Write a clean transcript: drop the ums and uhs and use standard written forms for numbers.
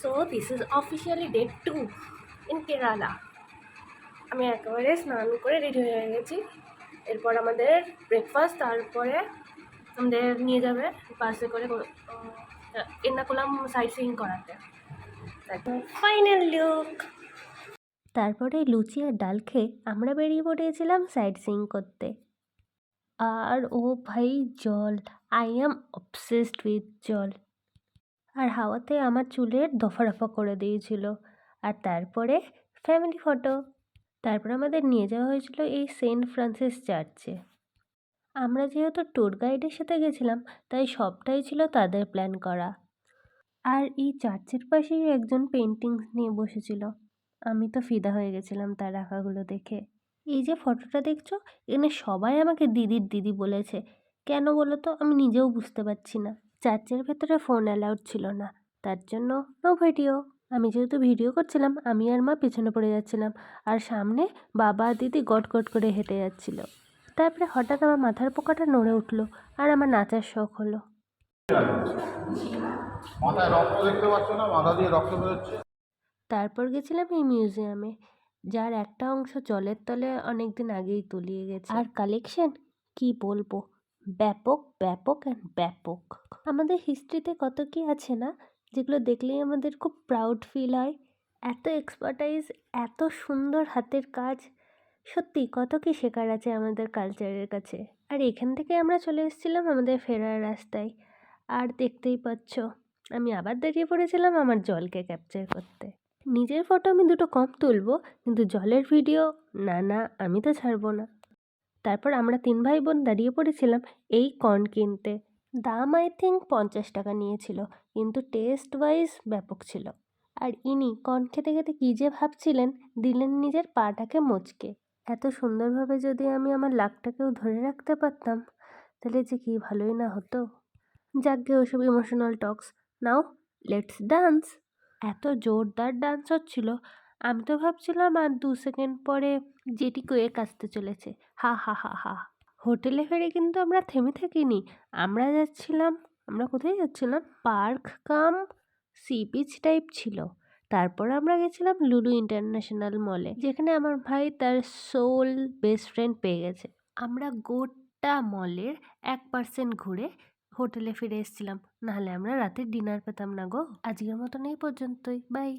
So this is officially day 2 in Kerala. আমি একেবারে স্নান করে রেডি হয়ে গেছি। এরপর আমাদের ব্রেকফাস্ট, তারপরে আমাদের নিয়ে যাবে বাসে করে এর্নাকুলাম সাইট সিইং করাতে। তারপর ফাইনাল লুক। তারপরে লুচি আর ডাল খেয়ে আমরা বেরিয়ে পড়েছিলাম সাইট সিইং করতে। আর ও ভাই জল, আই অ্যাম অবসেসড উইথ জল। আর হাওয়াতে আমার চুলের দফা রফা করে দিয়েছিল। আর তারপরে ফ্যামিলি ফটো। তারপর আমাদের নিয়ে যাওয়া হয়েছিল এই সেন্ট ফ্রান্সিস চার্চে। আমরা যেহেতু ট্যুর গাইডের সাথে গেছিলাম, তাই সবটাই ছিল তাদের প্ল্যান করা। আর এই চার্চের পাশেই একজন পেন্টিংস নিয়ে বসেছিল। আমি তো ফিদা হয়ে গেছিলাম তার আঁকাগুলো দেখে। এই যে ফটোটা দেখছো, এখানে সবাই আমাকে দিদির দিদি বলেছে। কেন বলো তো, আমি নিজেও বুঝতে পারছি না। চার্চের ভেতরে ফোন অ্যালাউড ছিল না, তার জন্য নো ভিডিও। আমি যেহেতু ভিডিও করছিলাম, আমি আর মা পেছনে পড়ে যাচ্ছিলাম, আর সামনে বাবা আর দিদি গট গট করে হেঁটে যাচ্ছিল। তারপরে হঠাৎ আমার মাথার পোকাটা নড়ে উঠলো, আর আমার নাচার শখ হলো। মাথায় রক্ত দেখতে পাচ্ছ না? মাথা দিয়ে রক্ত বেরোচ্ছে। তারপর গেছিলাম এই মিউজিয়ামে, যার একটা অংশ জলের তলে অনেক দিন আগেই তলিয়ে গেছে। আর কালেকশন কি বলবো, ব্যাপক ব্যাপক অ্যান্ড ব্যাপক। আমাদের হিস্ট্রিতে কত কি আছে না, যেগুলো দেখলেই আমাদের খুব প্রাউড ফিল হয়। এত এক্সপার্টাইজ, এত সুন্দর হাতের কাজ, সত্যি কত কি শেখার আছে আমাদের কালচারের কাছে। আর এখান থেকে আমরা চলে এসেছিলাম আমাদের ফেরার রাস্তায়। আর দেখতেই পাচ্ছ, আমি আবার দাঁড়িয়ে পড়েছিলাম আমার জলকে ক্যাপচার করতে। নিজের ফটো আমি দুটো কম তুলবো, কিন্তু জলের ভিডিও না না, আমি তো ছাড়বো না। তারপর আমরা 3 ভাই বোন দাঁড়িয়ে পড়েছিলাম এই কর্ন কিনতে। দাম আই থিঙ্ক 50 টাকা নিয়েছিল, কিন্তু টেস্ট ওয়াইজ ব্যাপক ছিল। আর ইনি কর্ন খেতে খেতে কী যে ভাবছিলেন, দিলেন নিজের পাটাকে মচকে। এত সুন্দরভাবে যদি আমি আমার লাকটাকেও ধরে রাখতে পারতাম, তাহলে যে কী ভালোই না হতো। যাকগে ওসব emotional Tux, now let's dance. এত জোরদার ডান্স হচ্ছিল, আমি তো ভাবছিলাম আর 2 সেকেন্ড পরে যেটি কোয়েক আসতে চলেছে। হা হা হা হা। হোটেলে ফিরে কিন্তু আমরা থেমে থাকিনি। আমরা কোথায় যাচ্ছিলাম? পার্ক কাম সি বিচ টাইপ ছিল। তারপর আমরা গেছিলাম লুলু ইন্টারন্যাশনাল মলে, যেখানে আমার ভাই তার সোল বেস্ট ফ্রেন্ড পেয়ে গেছে। আমরা গোটা মলের 1% ঘুরে হোটেলে ফিরে এসেছিলাম, নাহলে আমরা রাতের ডিনার পেতাম না গো। আজকের মতন এই পর্যন্তই, বাই।